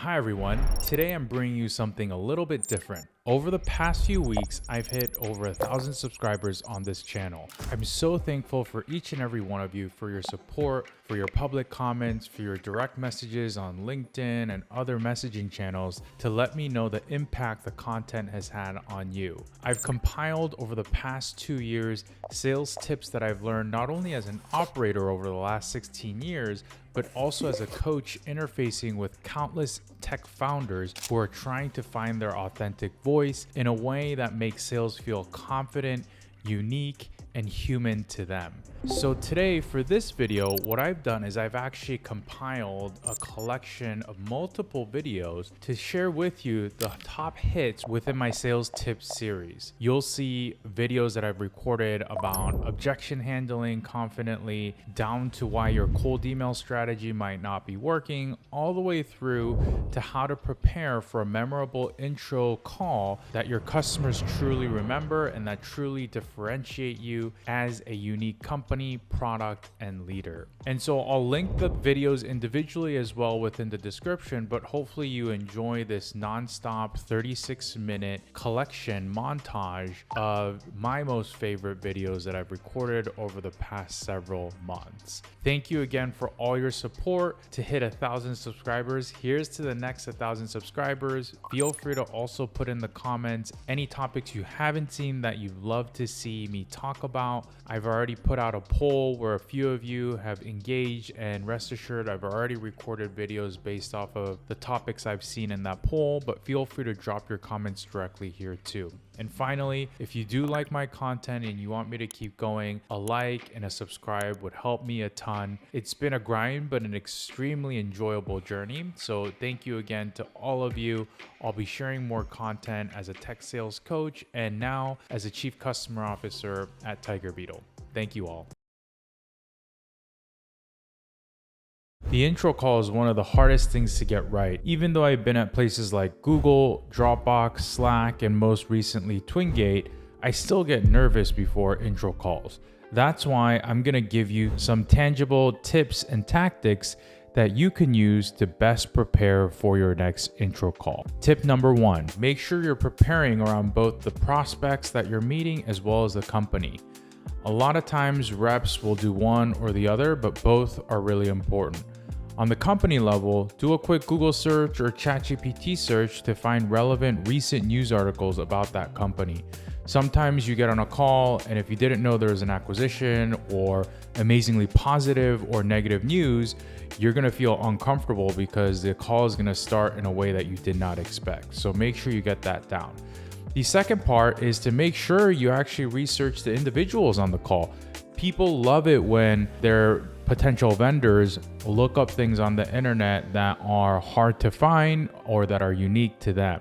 Hi everyone, today I'm bringing you something a little bit different. Over the past few weeks, I've hit over 1,000 subscribers on this channel. I'm so thankful for each and every one of you for your support, for your public comments, for your direct messages on LinkedIn and other messaging channels to let me know the impact the content has had on you. I've compiled over the past 2 years sales tips that I've learned not only as an operator over the last 16 years, but also as a coach interfacing with countless tech founders who are trying to find their authentic voice in a way that makes sales feel confident, unique, and human to them. So today for this video, what I've done is I've actually compiled a collection of multiple videos to share with you the top hits within my sales tips series. You'll see videos that I've recorded about objection handling confidently, down to why your cold email strategy might not be working, all the way through to how to prepare for a memorable intro call that your customers truly remember and that truly differentiate you as a unique company, product, and leader. And so I'll link the videos individually as well within the description, but hopefully you enjoy this non-stop 36-minute collection montage of my most favorite videos that I've recorded over the past several months. Thank you again for all your support to hit 1,000 subscribers. Here's to the next 1,000 subscribers. Feel free to also put in the comments any topics you haven't seen that you'd love to see me talk about. I've already put out a poll where a few of you have engaged, and rest assured I've already recorded videos based off of the topics I've seen in that poll, but feel free to drop your comments directly here too. And finally, if you do like my content and you want me to keep going, a like and a subscribe would help me a ton. It's been a grind, but an extremely enjoyable journey. So thank you again to all of you. I'll be sharing more content as a tech sales coach and now as a chief customer officer at Tiger Beetle. Thank you all. The intro call is one of the hardest things to get right. Even though I've been at places like Google, Dropbox, Slack, and most recently Twingate, I still get nervous before intro calls. That's why I'm gonna give you some tangible tips and tactics that you can use to best prepare for your next intro call. Tip number 1, make sure you're preparing around both the prospects that you're meeting as well as the company. A lot of times reps will do one or the other, but both are really important. On the company level, do a quick Google search or ChatGPT search to find relevant recent news articles about that company. Sometimes you get on a call, and if you didn't know there was an acquisition or amazingly positive or negative news, you're gonna feel uncomfortable because the call is gonna start in a way that you did not expect. So make sure you get that down. The second part is to make sure you actually research the individuals on the call. People love it when their potential vendors look up things on the internet that are hard to find or that are unique to them.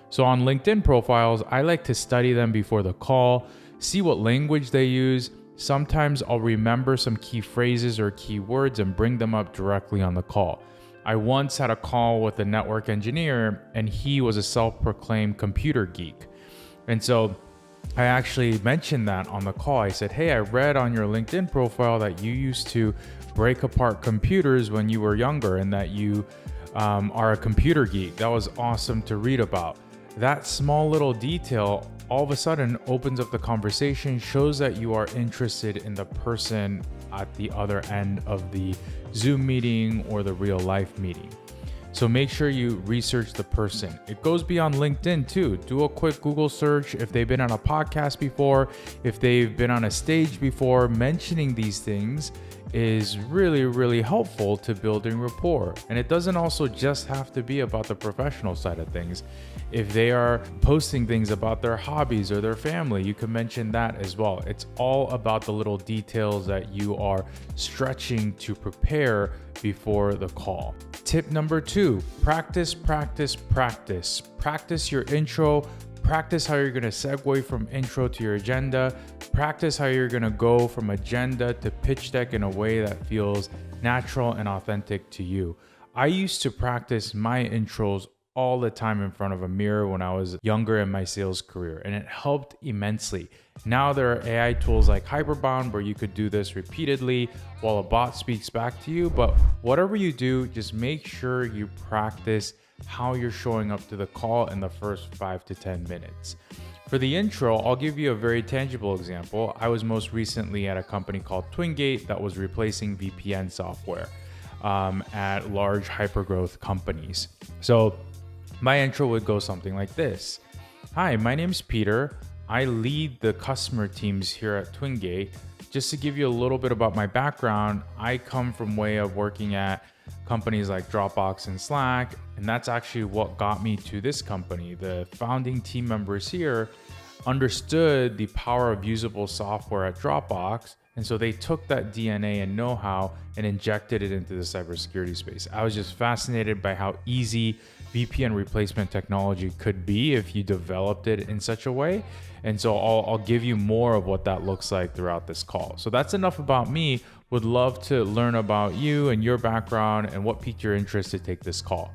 So on LinkedIn profiles, I like to study them before the call, see what language they use. Sometimes I'll remember some key phrases or keywords and bring them up directly on the call. I once had a call with a network engineer, and he was a self-proclaimed computer geek. And so I actually mentioned that on the call. I said, hey, I read on your LinkedIn profile that you used to break apart computers when you were younger and that you are a computer geek. That was awesome to read about. That small little detail all of a sudden opens up the conversation, shows that you are interested in the person at the other end of the Zoom meeting or the real life meeting. So make sure you research the person. It goes beyond LinkedIn too. Do a quick Google search if they've been on a podcast before, if they've been on a stage before. Mentioning these things is really, really helpful to building rapport. And it doesn't also just have to be about the professional side of things. If they are posting things about their hobbies or their family, you can mention that as well. It's all about the little details that you are stretching to prepare before the call. Tip number 2, practice, practice, practice. Practice your intro. Practice how you're going to segue from intro to your agenda. Practice how you're going to go from agenda to pitch deck in a way that feels natural and authentic to you. I used to practice my intros all the time in front of a mirror when I was younger in my sales career, and it helped immensely. Now there are AI tools like Hyperbound where you could do this repeatedly while a bot speaks back to you, but whatever you do, just make sure you practice how you're showing up to the call in the first 5 to 10 minutes. For the intro, I'll give you a very tangible example. I was most recently at a company called Twingate that was replacing VPN software at large hypergrowth companies. So my intro would go something like this. Hi, my name's Peter. I lead the customer teams here at Twingate. Just to give you a little bit about my background, I come from way of working at companies like Dropbox and Slack, and that's actually what got me to this company. The founding team members here understood the power of usable software at Dropbox, and so they took that DNA and know-how and injected it into the cybersecurity space. I was just fascinated by how easy VPN replacement technology could be if you developed it in such a way. And so I'll give you more of what that looks like throughout this call. So that's enough about me. Would love to learn about you and your background and what piqued your interest to take this call.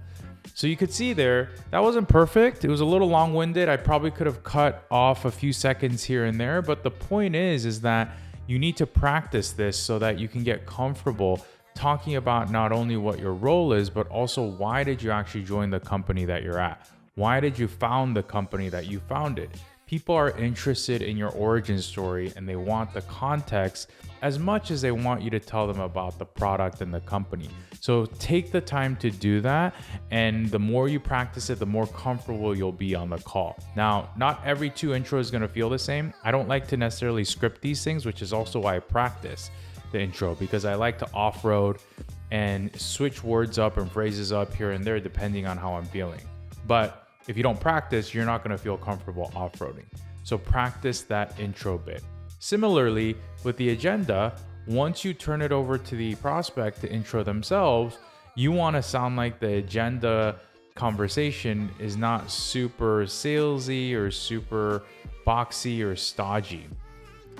So you could see there, that wasn't perfect. It was a little long-winded. I probably could have cut off a few seconds here and there, but the point is that you need to practice this so that you can get comfortable talking about not only what your role is, but also why did you actually join the company that you're at? Why did you found the company that you founded? People are interested in your origin story and they want the context as much as they want you to tell them about the product and the company. So take the time to do that, and the more you practice it, the more comfortable you'll be on the call. Now, not every 2 intros is going to feel the same. I don't like to necessarily script these things, which is also why I practice the intro, because I like to off-road and switch words up and phrases up here and there depending on how I'm feeling. But if you don't practice, you're not going to feel comfortable off-roading. So practice that intro bit. Similarly, with the agenda, once you turn it over to the prospect to intro themselves, you want to sound like the agenda conversation is not super salesy or super boxy or stodgy.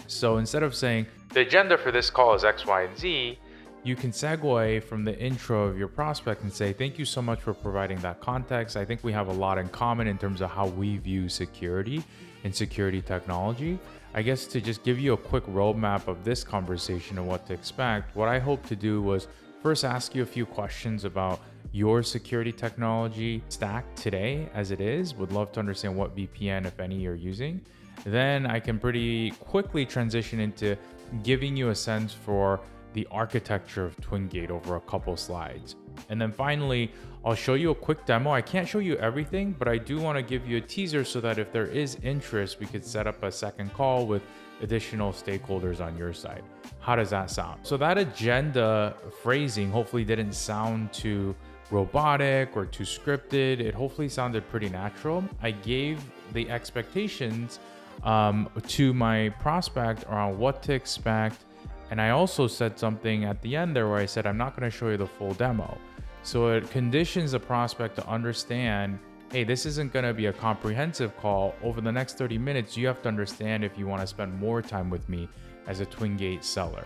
So instead of saying, the agenda for this call is X, Y, and Z, you can segue from the intro of your prospect and say, thank you so much for providing that context. I think we have a lot in common in terms of how we view security and security technology. I guess to just give you a quick roadmap of this conversation and what to expect, what I hope to do was first ask you a few questions about your security technology stack today as it is. Would love to understand what VPN, if any, you're using. Then I can pretty quickly transition into giving you a sense for the architecture of Twingate over a couple slides. And then finally, I'll show you a quick demo. I can't show you everything, but I do want to give you a teaser so that if there is interest, we could set up a second call with additional stakeholders on your side. How does that sound? So that agenda phrasing hopefully didn't sound too robotic or too scripted. It hopefully sounded pretty natural. I gave the expectations to my prospect around what to expect. And I also said something at the end there where I said, I'm not going to show you the full demo. So it conditions the prospect to understand, hey, this isn't going to be a comprehensive call. Over the next 30 minutes, you have to understand if you want to spend more time with me as a Twingate seller.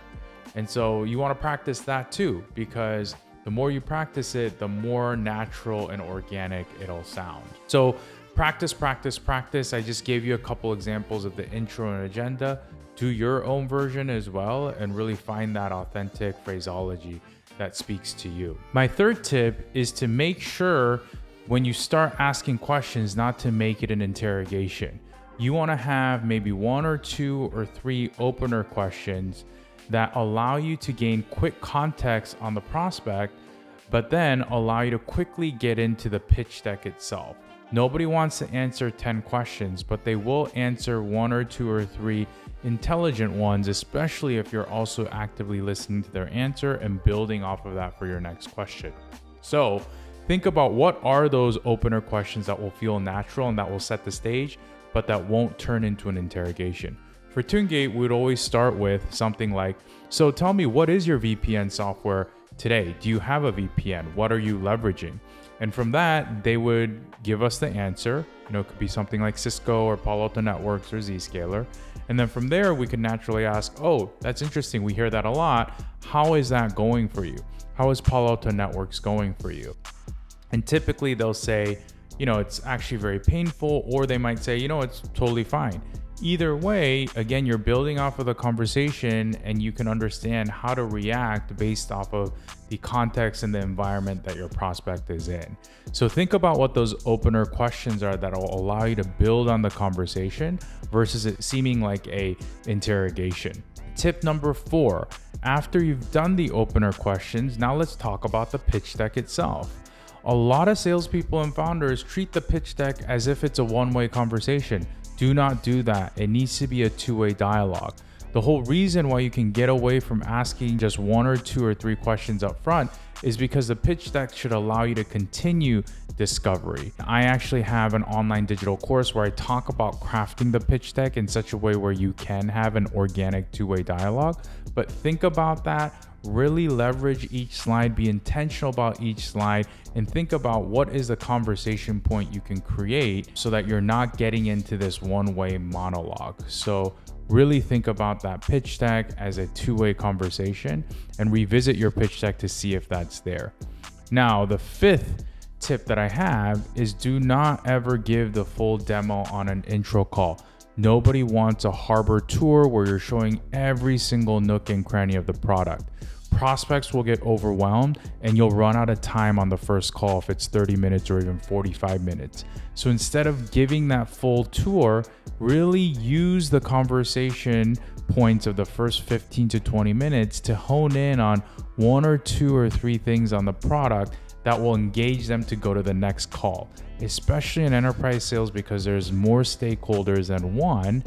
And so you want to practice that too, because the more you practice it, the more natural and organic it'll sound. So practice, practice, practice. I just gave you a couple examples of the intro and agenda. Do your own version as well and really find that authentic phraseology that speaks to you. My third tip is to make sure when you start asking questions not to make it an interrogation. You want to have maybe 1 or 2 or 3 opener questions that allow you to gain quick context on the prospect, but then allow you to quickly get into the pitch deck itself. Nobody wants to answer 10 questions, but they will answer 1 or 2 or 3 intelligent ones, especially if you're also actively listening to their answer and building off of that for your next question. So think about what are those opener questions that will feel natural and that will set the stage, but that won't turn into an interrogation. For Twingate, we'd always start with something like, so tell me, what is your VPN software today? Do you have a VPN? What are you leveraging? And from that, they would give us the answer. It could be something like Cisco or Palo Alto Networks or Zscaler. And then from there, we could naturally ask, oh, that's interesting. We hear that a lot. How is that going for you? How is Palo Alto Networks going for you? And typically they'll say, it's actually very painful, or they might say, it's totally fine. Either way, again, you're building off of the conversation and you can understand how to react based off of the context and the environment that your prospect is in. So think about what those opener questions are that will allow you to build on the conversation versus it seeming like a interrogation. Tip number 4, after you've done the opener questions, now let's talk about the pitch deck itself. A lot of salespeople and founders treat the pitch deck as if it's a one-way conversation. Do not do that. It needs to be a two-way dialogue. The whole reason why you can get away from asking just 1 or 2 or 3 questions up front is because the pitch deck should allow you to continue discovery. I actually have an online digital course where I talk about crafting the pitch deck in such a way where you can have an organic two-way dialogue. But think about that. Really leverage each slide, be intentional about each slide, and think about what is the conversation point you can create so that you're not getting into this one-way monologue. So really think about that pitch deck as a two-way conversation and revisit your pitch deck to see if that's there. Now, the 5th tip that I have is do not ever give the full demo on an intro call. Nobody wants a harbor tour where you're showing every single nook and cranny of the product. Prospects will get overwhelmed and you'll run out of time on the first call if it's 30 minutes or even 45 minutes. So instead of giving that full tour, really use the conversation points of the first 15 to 20 minutes to hone in on 1 or 2 or 3 things on the product that will engage them to go to the next call. Especially in enterprise sales, because there's more stakeholders than one,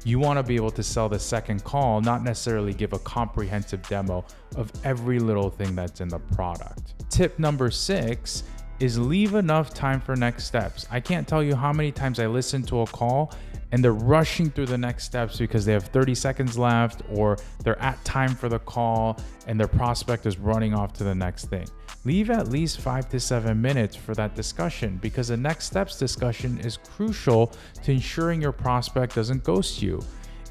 you want to be able to sell the second call, not necessarily give a comprehensive demo of every little thing that's in the product. Tip number 6 is leave enough time for next steps. I can't tell you how many times I listen to a call and they're rushing through the next steps because they have 30 seconds left or they're at time for the call and their prospect is running off to the next thing. Leave at least 5 to 7 minutes for that discussion because the next steps discussion is crucial to ensuring your prospect doesn't ghost you.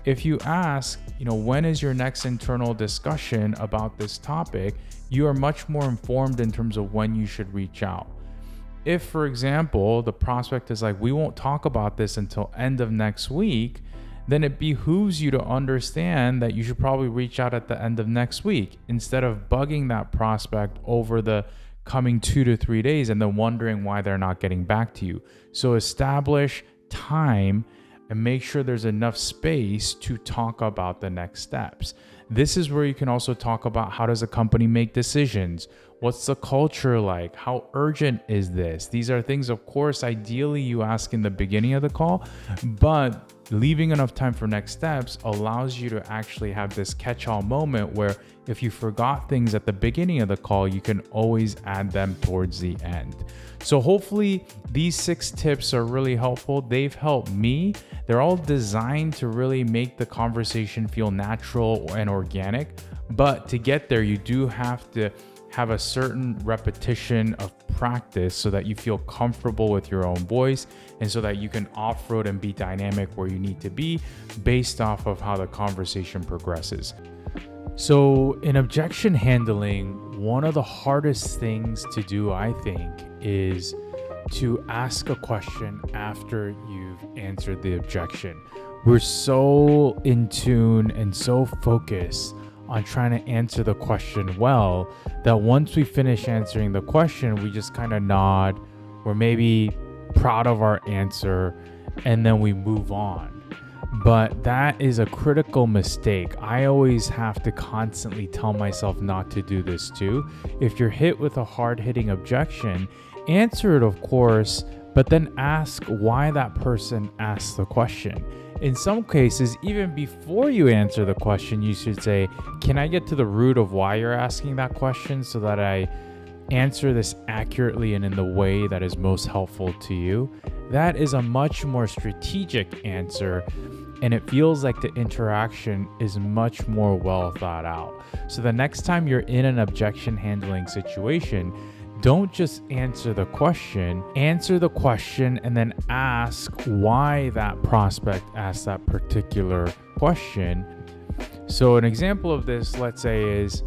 If you ask, when is your next internal discussion about this topic, you are much more informed in terms of when you should reach out. If, for example, the prospect is like, we won't talk about this until end of next week, then it behooves you to understand that you should probably reach out at the end of next week instead of bugging that prospect over the coming 2 to 3 days and then wondering why they're not getting back to you. So establish time and make sure there's enough space to talk about the next steps. This is where you can also talk about how does a company make decisions? What's the culture like? How urgent is this? These are things, of course, ideally you ask in the beginning of the call, but leaving enough time for next steps allows you to actually have this catch-all moment where if you forgot things at the beginning of the call, you can always add them towards the end. So hopefully these 6 tips are really helpful. They've helped me. They're all designed to really make the conversation feel natural and organic. But to get there, you do have to have a certain repetition of practice so that you feel comfortable with your own voice and so that you can off-road and be dynamic where you need to be based off of how the conversation progresses. So in objection handling, one of the hardest things to do, I think, is to ask a question after you've answered the objection. We're so in tune and so focused on trying to answer the question well that once we finish answering the question, we just kind of nod. We're maybe proud of our answer and then we move on. But that is a critical mistake. I always have to constantly tell myself not to do this too. If you're hit with a hard-hitting objection, answer it, of course, but then ask why that person asked the question. In some cases, even before you answer the question, you should say, can I get to the root of why you're asking that question so that I answer this accurately and in the way that is most helpful to you? That is a much more strategic answer, and it feels like the interaction is much more well thought out. So the next time you're in an objection handling situation, don't just answer the question and then ask why that prospect asked that particular question. So an example of this, let's say, is,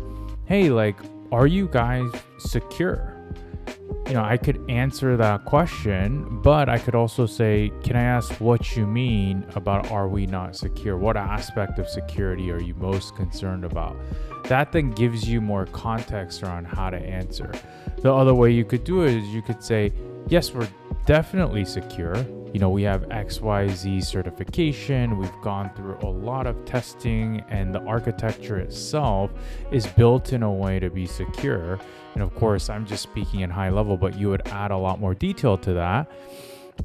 hey, are you guys secure? I could answer that question, but I could also say, can I ask what you mean about are we not secure? What aspect of security are you most concerned about? That then gives you more context around how to answer. The other way you could do it is you could say, yes, we're definitely secure. We have XYZ certification. We've gone through a lot of testing, and the architecture itself is built in a way to be secure. And of course, I'm just speaking in high level, but you would add a lot more detail to that.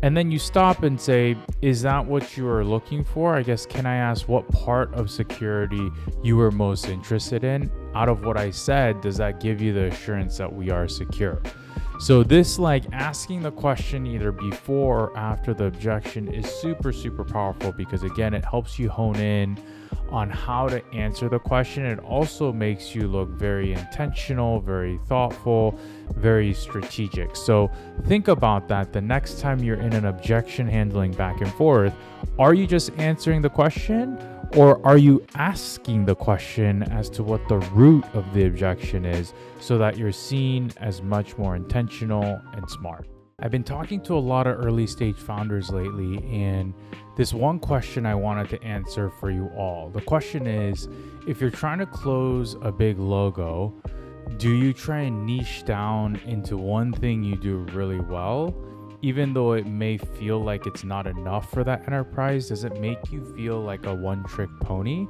And then you stop and say, is that what you are looking for? I guess, can I ask what part of security you were most interested in? Out of what I said, does that give you the assurance that we are secure? So this asking the question either before or after the objection is super, super powerful because again, it helps you hone in on how to answer the question. It also makes you look very intentional, very thoughtful, very strategic. So think about that the next time you're in an objection handling back and forth. Are you just answering the question? Or are you asking the question as to what the root of the objection is so that you're seen as much more intentional and smart? I've been talking to a lot of early stage founders lately, and this one question I wanted to answer for you all. The question is, if you're trying to close a big logo, do you try and niche down into one thing you do really well? Even though it may feel like it's not enough for that enterprise, does it make you feel like a one-trick pony?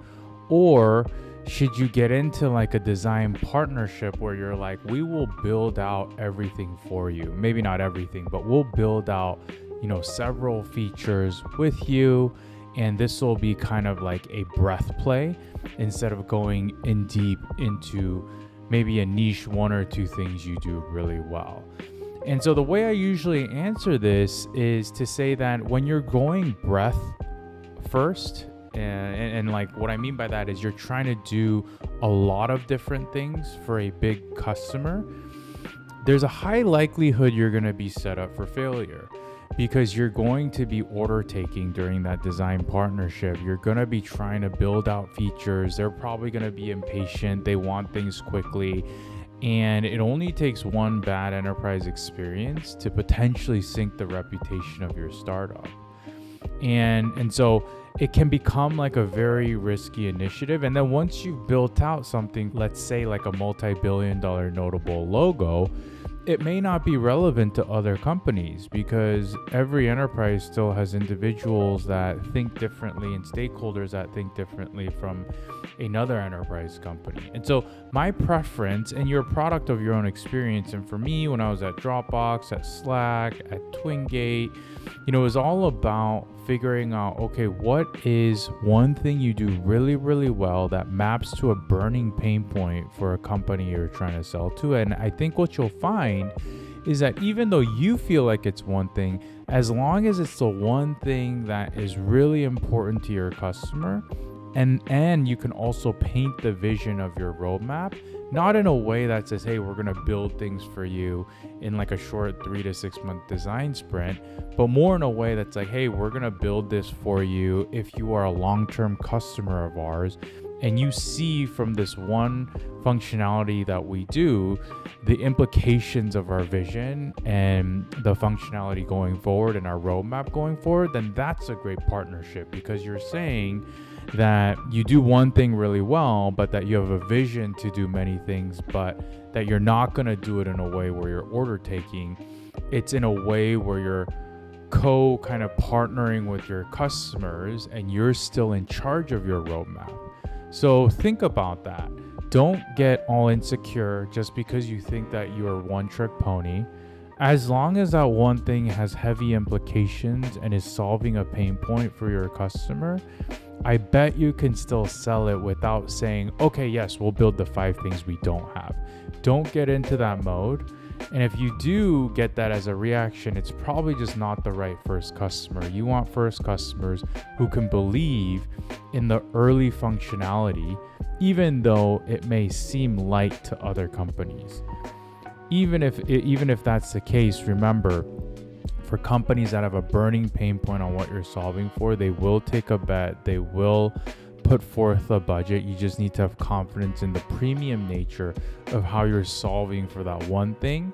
Or should you get into a design partnership where you're like, we will build out everything for you? Maybe not everything, but we'll build out, several features with you. And this will be kind of like a breath play instead of going in deep into maybe a niche one or two things you do really well. And so the way I usually answer this is to say that when you're going breadth first, and what I mean by that is you're trying to do a lot of different things for a big customer, there's a high likelihood you're going to be set up for failure because you're going to be order taking during that design partnership. You're going to be trying to build out features. They're probably going to be impatient. They want things quickly. And it only takes one bad enterprise experience to potentially sink the reputation of your startup. And so it can become a very risky initiative. And then once you've built out something, let's say a multi-billion-dollar notable logo, it may not be relevant to other companies because every enterprise still has individuals that think differently and stakeholders that think differently from another enterprise company. And so my preference, and you're a product of your own experience, and for me, when I was at Dropbox, at Slack, at Twingate, it was all about figuring out, okay, what is one thing you do really, really well that maps to a burning pain point for a company you're trying to sell to? And I think what you'll find is that even though you feel like it's one thing, as long as it's the one thing that is really important to your customer, and you can also paint the vision of your roadmap, not in a way that says, hey, we're going to build things for you in a short 3 to 6 month design sprint, but more in a way that's hey, we're going to build this for you if you are a long-term customer of ours. And you see from this one functionality that we do, the implications of our vision and the functionality going forward and our roadmap going forward, then that's a great partnership because you're saying that you do one thing really well, but that you have a vision to do many things, but that you're not going to do it in a way where you're order taking. It's in a way where you're kind of partnering with your customers and you're still in charge of your roadmap. So think about that. Don't get all insecure just because you think that you are one trick pony. As long as that one thing has heavy implications and is solving a pain point for your customer, I bet you can still sell it without saying, okay, yes, we'll build the 5 things we don't have. Don't get into that mode. And if you do get that as a reaction, it's probably just not the right first customer. You want first customers who can believe in the early functionality, even though it may seem light to other companies. Even if that's the case, remember, for companies that have a burning pain point on what you're solving for, they will take a bet, they will put forth a budget. You just need to have confidence in the premium nature of how you're solving for that one thing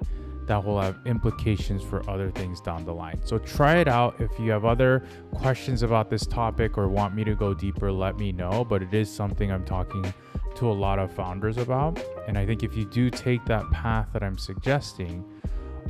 that will have implications for other things down the line. So try it out. If you have other questions about this topic or want me to go deeper, let me know. But it is something I'm talking to a lot of founders about. And I think if you do take that path that I'm suggesting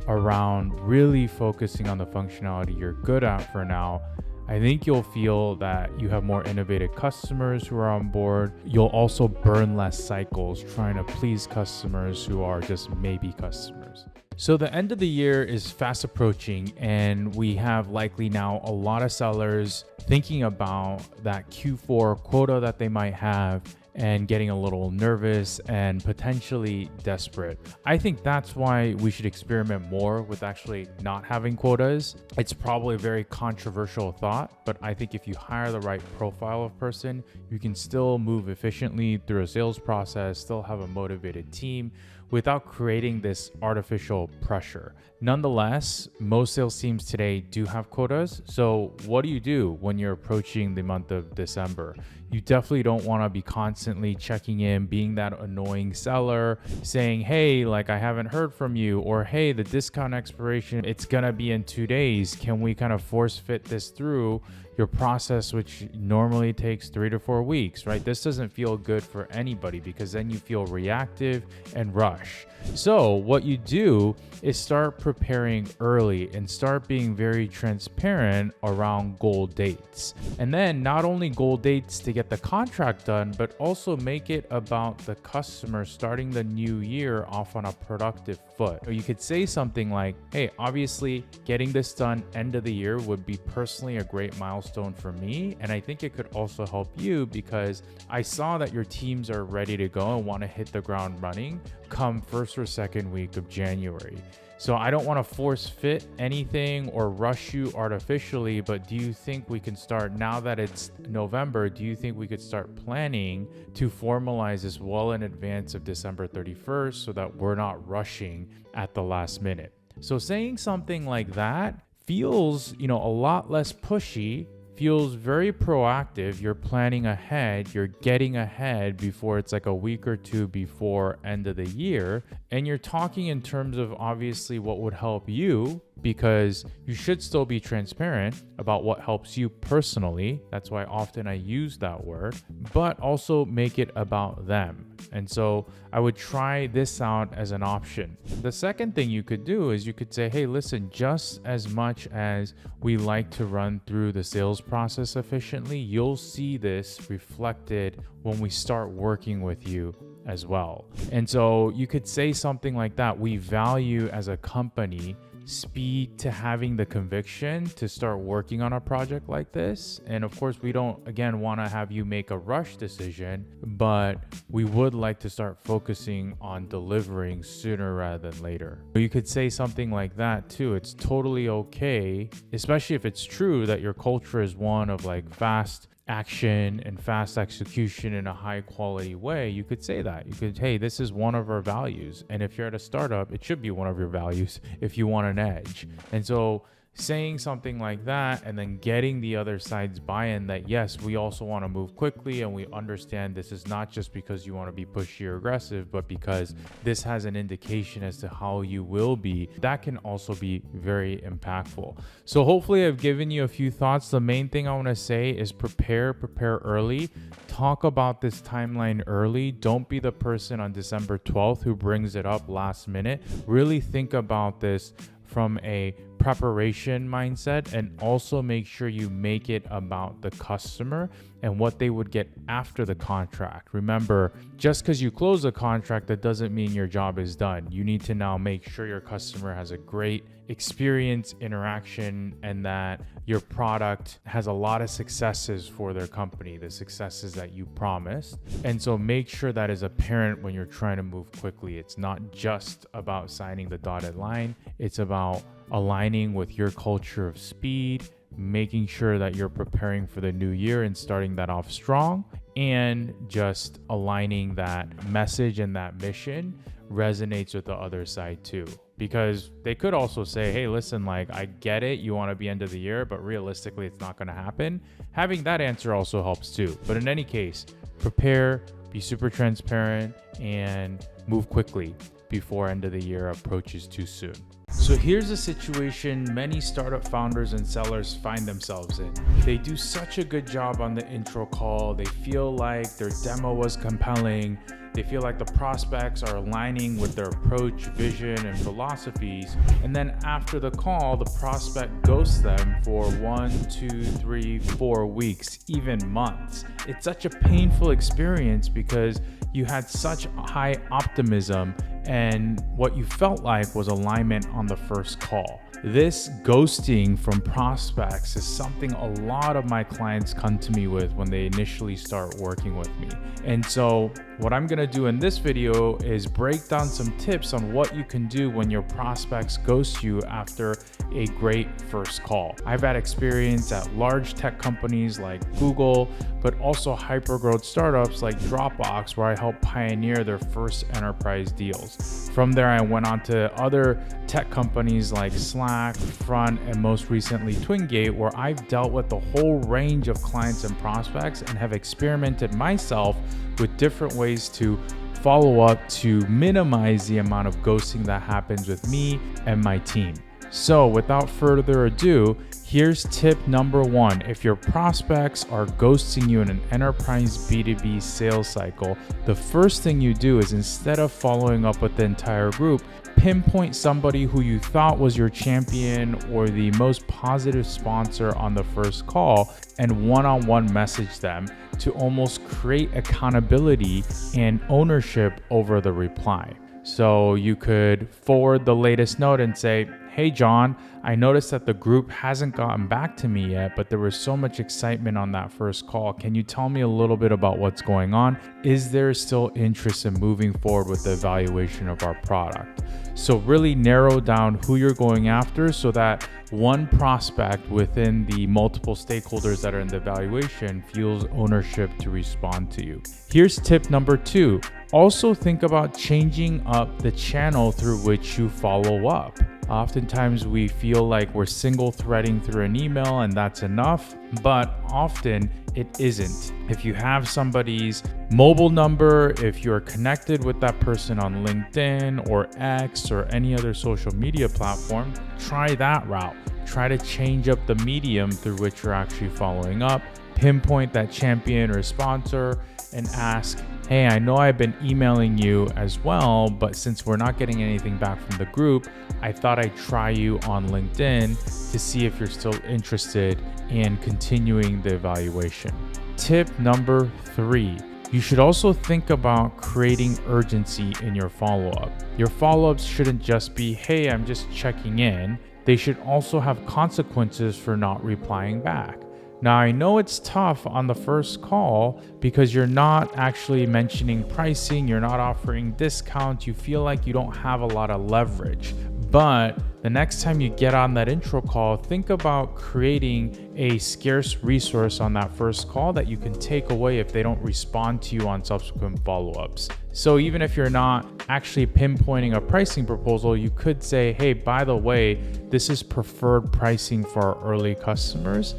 around really focusing on the functionality you're good at for now, I think you'll feel that you have more innovative customers who are on board. You'll also burn less cycles trying to please customers who are just maybe customers. So the end of the year is fast approaching, and we have likely now a lot of sellers thinking about that Q4 quota that they might have and getting a little nervous and potentially desperate. I think that's why we should experiment more with actually not having quotas. It's probably a very controversial thought, but I think if you hire the right profile of person, you can still move efficiently through a sales process, still have a motivated team without creating this artificial pressure. Nonetheless, most sales teams today do have quotas. So what do you do when you're approaching the month of December? You definitely don't want to be constantly checking in, being that annoying seller, saying, hey, like I haven't heard from you, or hey, the discount expiration, it's gonna be in 2 days. Can we kind of force fit this through your process, which normally takes 3 to 4 weeks, right? This doesn't feel good for anybody because then you feel reactive and rush. So what you do is start preparing early and start being very transparent around goal dates. And then not only goal dates to get the contract done, but also make it about the customer starting the new year off on a productive foot. Or you could say something like, hey, obviously getting this done end of the year would be personally a great milestone for me. And I think it could also help you because I saw that your teams are ready to go and want to hit the ground running come first or second week of January. So I don't want to force fit anything or rush you artificially, but do you think we can start now that it's November? Do you think we could start planning to formalize this well in advance of December 31st so that we're not rushing at the last minute? So saying something like that feels, a lot less pushy, feels very proactive. You're planning ahead, you're getting ahead before it's like a week or two before end of the year. And you're talking in terms of obviously what would help you, because you should still be transparent about what helps you personally. That's why often I use that word, but also make it about them. And so I would try this out as an option. The second thing you could do is you could say, hey, listen, just as much as we like to run through the sales process efficiently, you'll see this reflected when we start working with you as well. And so you could say something like that. We value as a company speed to having the conviction to start working on a project like this. And of course, we don't, again, want to have you make a rush decision, but we would like to start focusing on delivering sooner rather than later. You could say something like that too. It's totally okay, especially if it's true that your culture is one of like fast action and fast execution in a high quality way. You could say that. You could, hey, this is one of our values. And if you're at a startup, it should be one of your values if you want an edge. And so saying something like that and then getting the other side's buy-in that yes, we also want to move quickly and we understand this is not just because you want to be pushy or aggressive, but because this has an indication as to how you will be, that can also be very impactful. So hopefully I've given you a few thoughts. The main thing I want to say is prepare early. Talk about this timeline early. Don't be the person on December 12th who brings it up last minute. Really think about this from a preparation mindset, and also make sure you make it about the customer and what they would get after the contract. Remember, just because you close a contract, that doesn't mean your job is done. You need to now make sure your customer has a great experience, interaction, and that your product has a lot of successes for their company, the successes that you promised. And so make sure that is apparent when you're trying to move quickly. It's not just about signing the dotted line. It's about aligning with your culture of speed, making sure that you're preparing for the new year and starting that off strong, and just aligning that message and that mission resonates with the other side too. Because they could also say, hey, listen, like, I get it, you want to be end of the year, but realistically, it's not going to happen. Having that answer also helps too. But in any case, prepare, be super transparent, and move quickly before end of the year approaches too soon. So here's a situation many startup founders and sellers find themselves in. They do such a good job on the intro call. They feel like their demo was compelling. They feel like the prospects are aligning with their approach, vision, and philosophies. And then after the call, the prospect ghosts them for 1, 2, 3, 4 weeks, even months. It's such a painful experience because you had such high optimism and what you felt like was alignment on the first call. This ghosting from prospects is something a lot of my clients come to me with when they initially start working with me. And so what I'm gonna do in this video is break down some tips on what you can do when your prospects ghost you after a great first call. I've had experience at large tech companies like Google, but also hyper-growth startups like Dropbox, where I helped pioneer their first enterprise deals. From there, I went on to other tech companies like Slack, Front, and most recently Twingate, where I've dealt with a whole range of clients and prospects and have experimented myself with different ways to follow up to minimize the amount of ghosting that happens with me and my team. So without further ado, here's tip number 1. If your prospects are ghosting you in an enterprise B2B sales cycle, the first thing you do is, instead of following up with the entire group, pinpoint somebody who you thought was your champion or the most positive sponsor on the first call and one-on-one message them to almost create accountability and ownership over the reply. So you could forward the latest note and say, "Hey John, I noticed that the group hasn't gotten back to me yet, but there was so much excitement on that first call. Can you tell me a little bit about what's going on? Is there still interest in moving forward with the evaluation of our product?" So really narrow down who you're going after so that one prospect within the multiple stakeholders that are in the evaluation feels ownership to respond to you. Here's tip number 2. Also think about changing up the channel through which you follow up. Oftentimes we feel like we're single threading through an email and that's enough, but often it isn't. If you have somebody's mobile number, if you're connected with that person on LinkedIn or X or any other social media platform, try that route. Try to change up the medium through which you're actually following up. Pinpoint that champion or sponsor and ask, "Hey, I know I've been emailing you as well, but since we're not getting anything back from the group, I thought I'd try you on LinkedIn to see if you're still interested in continuing the evaluation." Tip number 3. You should also think about creating urgency in your follow-up. Your follow-ups shouldn't just be, "Hey, I'm just checking in." They should also have consequences for not replying back. Now, I know it's tough on the first call because you're not actually mentioning pricing, you're not offering discounts, you feel like you don't have a lot of leverage. But the next time you get on that intro call, think about creating a scarce resource on that first call that you can take away if they don't respond to you on subsequent follow-ups. So even if you're not actually pinpointing a pricing proposal, you could say, "Hey, by the way, this is preferred pricing for our early customers,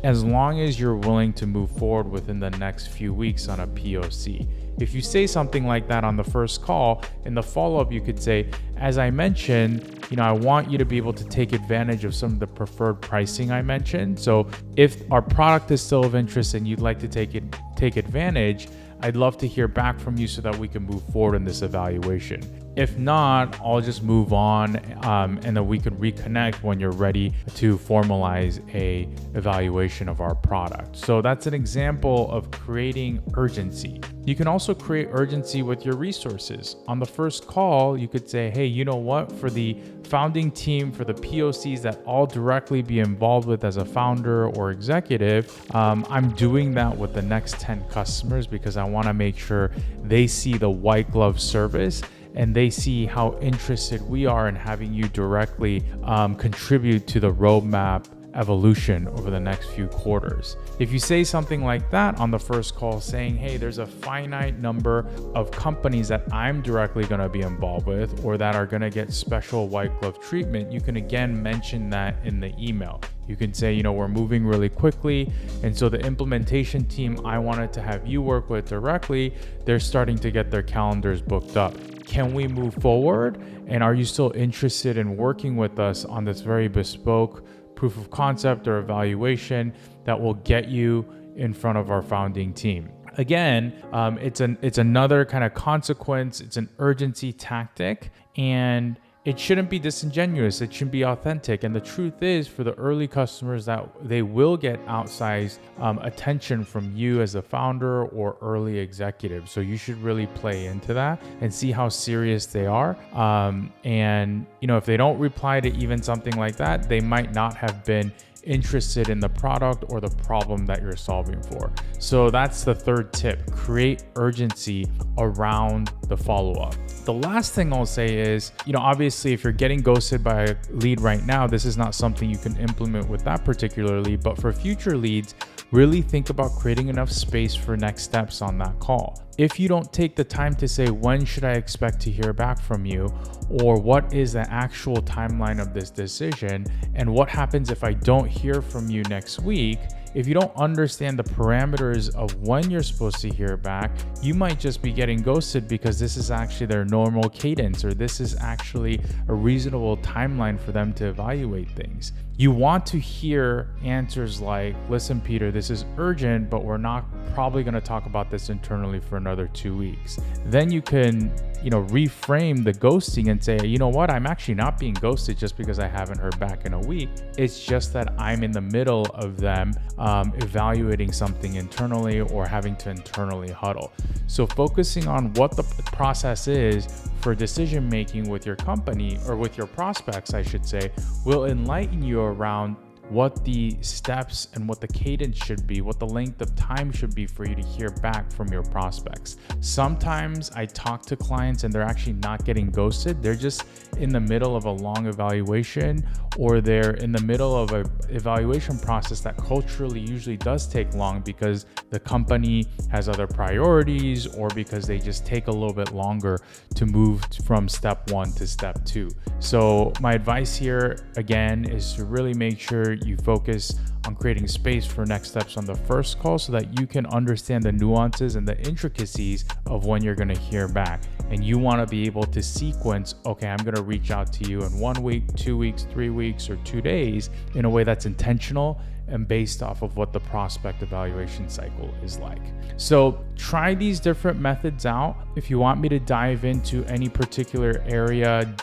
as long as you're willing to move forward within the next few weeks on a POC." If you say something like that on the first call, in the follow-up, you could say, "As I mentioned, I want you to be able to take advantage of some of the preferred pricing I mentioned. So if our product is still of interest and you'd like to take advantage, I'd love to hear back from you so that we can move forward in this evaluation. If not, I'll just move on and then we can reconnect when you're ready to formalize a evaluation of our product." So that's an example of creating urgency. You can also create urgency with your resources. On the first call, you could say, "Hey, you know what? For the founding team, for the POCs that I'll directly be involved with as a founder or executive, I'm doing that with the next 10 customers because I want to make sure they see the white glove service and they see how interested we are in having you directly contribute to the roadmap evolution over the next few quarters." If you say something like that on the first call, saying, "Hey, there's a finite number of companies that I'm directly going to be involved with or that are going to get special white glove treatment," you can again mention that in the email. You can say, we're moving really quickly, and so the implementation team I wanted to have you work with directly, they're starting to get their calendars booked up. Can we move forward? And are you still interested in working with us on this very bespoke proof of concept or evaluation that will get you in front of our founding team? Again, it's another kind of consequence. It's an urgency tactic, and it shouldn't be disingenuous. It should be authentic. And the truth is, for the early customers, that they will get outsized attention from you as a founder or early executive. So you should really play into that and see how serious they are. And if they don't reply to even something like that, they might not have been interested in the product or the problem that you're solving for. So that's the third tip: create urgency around the follow-up. The last thing I'll say is, obviously if you're getting ghosted by a lead right now, this is not something you can implement with that particular lead, but for future leads, really think about creating enough space for next steps on that call. If you don't take the time to say, when should I expect to hear back from you? Or what is the actual timeline of this decision? And what happens if I don't hear from you next week? If you don't understand the parameters of when you're supposed to hear back, you might just be getting ghosted because this is actually their normal cadence, or this is actually a reasonable timeline for them to evaluate things. You want to hear answers like, listen, Peter, this is urgent, but we're not probably going to talk about this internally for another 2 weeks. Then you can, reframe the ghosting and say, you know what, I'm actually not being ghosted just because I haven't heard back in a week. It's just that I'm in the middle of them evaluating something internally or having to internally huddle. So focusing on what the process is for decision making with your company, or with your prospects, I should say, will enlighten you around what the steps and what the cadence should be, what the length of time should be for you to hear back from your prospects. Sometimes I talk to clients and they're actually not getting ghosted. They're just in the middle of a long evaluation, or they're in the middle of an evaluation process that culturally usually does take long because the company has other priorities, or because they just take a little bit longer to move from step 1 to step 2. So my advice here, again, is to really make sure you focus on creating space for next steps on the first call so that you can understand the nuances and the intricacies of when you're going to hear back. And you want to be able to sequence, okay, I'm going to reach out to you in 1 week, 2 weeks, 3 weeks, or 2 days in a way that's intentional and based off of what the prospect evaluation cycle is like. So try these different methods out. If you want me to dive into any particular area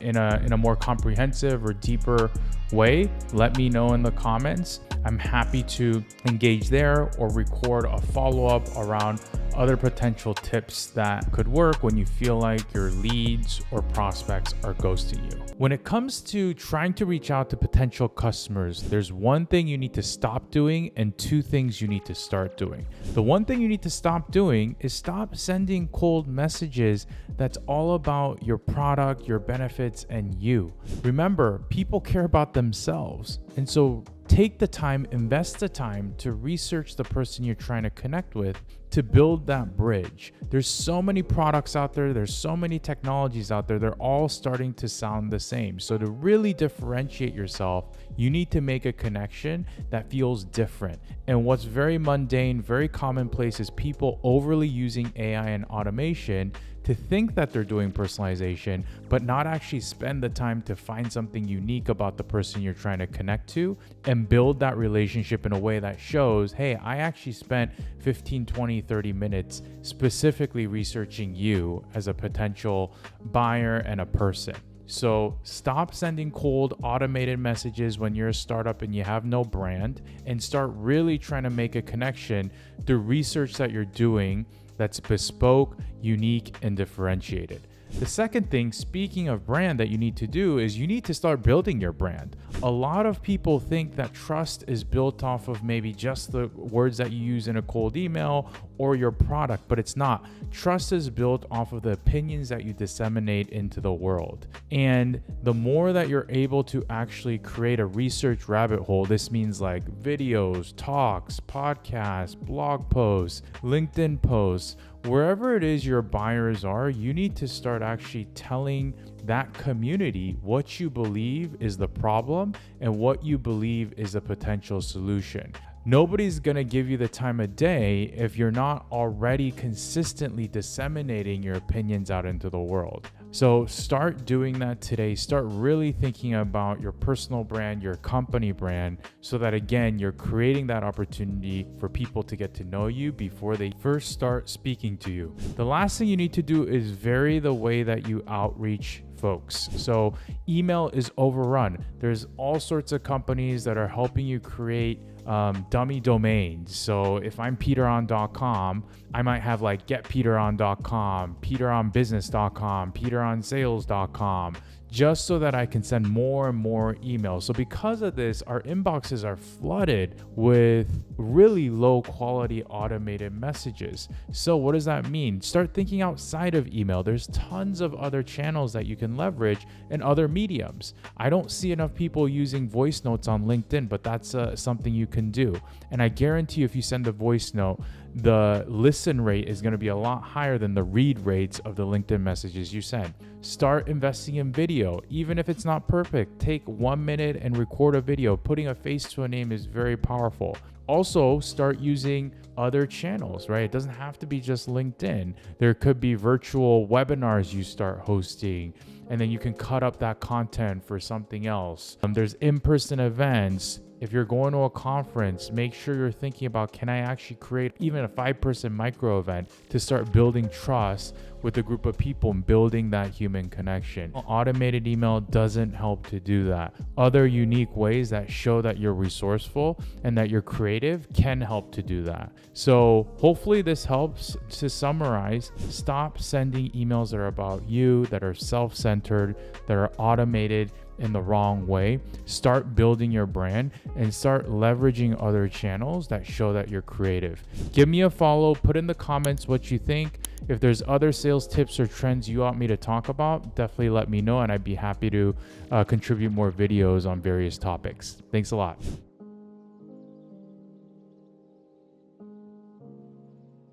in a more comprehensive or deeper way, let me know in the comments. I'm happy to engage there or record a follow-up around other potential tips that could work when you feel like your leads or prospects are ghosting you. When it comes to trying to reach out to potential customers, there's one thing you need to stop doing and 2 things you need to start doing. The one thing you need to stop doing is stop sending cold messages that's all about your product, your benefits, and you. Remember, people care about themselves. And so take the time, invest the time to research the person you're trying to connect with, to build that bridge. There's so many products out there. There's so many technologies out there. They're all starting to sound the same. So to really differentiate yourself, you need to make a connection that feels different. And what's very mundane, very commonplace is people overly using AI and automation to think that they're doing personalization, but not actually spend the time to find something unique about the person you're trying to connect to and build that relationship in a way that shows, hey, I actually spent 15, 20, 30 minutes specifically researching you as a potential buyer and a person. So stop sending cold automated messages when you're a startup and you have no brand, and start really trying to make a connection through research that you're doing that's bespoke, unique, and differentiated. The second thing, speaking of brand, that you need to do is you need to start building your brand. A lot of people think that trust is built off of maybe just the words that you use in a cold email or your product, but it's not. Trust is built off of the opinions that you disseminate into the world. And the more that you're able to actually create a research rabbit hole, this means like videos, talks, podcasts, blog posts, LinkedIn posts, wherever it is your buyers are, you need to start actually telling that community what you believe is the problem and what you believe is a potential solution. Nobody's gonna give you the time of day if you're not already consistently disseminating your opinions out into the world. So start doing that today. Start really thinking about your personal brand, your company brand, so that again, you're creating that opportunity for people to get to know you before they first start speaking to you. The last thing you need to do is vary the way that you outreach folks. So email is overrun. There's all sorts of companies that are helping you create dummy domains. So if I'm peteron.com, I might have like getpeteron.com, peteronbusiness.com, peteronsales.com, just so that I can send more and more emails. So because of this, our inboxes are flooded with really low quality automated messages. So what does that mean? Start thinking outside of email. There's tons of other channels that you can leverage and other mediums. I don't see enough people using voice notes on LinkedIn, but that's something you can do. And I guarantee you, if you send a voice note, the listen rate is going to be a lot higher than the read rates of the LinkedIn messages you send. Start investing in video, even if it's not perfect. Take 1 minute and record a video. Putting a face to a name is very powerful. Also, start using other channels, right? It doesn't have to be just LinkedIn. There could be virtual webinars you start hosting, and then you can cut up that content for something else. There's in-person events. If you're going to a conference, make sure you're thinking about, can I actually create even a 5-person micro event to start building trust with a group of people and building that human connection? Automated email doesn't help to do that. Other unique ways that show that you're resourceful and that you're creative can help to do that. So hopefully this helps. To summarize, stop sending emails that are about you, that are self-centered, that are automated in the wrong way. Start building your brand and start leveraging other channels that show that you're creative. Give me a follow, put in the comments what you think. If there's other sales tips or trends you want me to talk about, definitely let me know and I'd be happy to contribute more videos on various topics. Thanks a lot.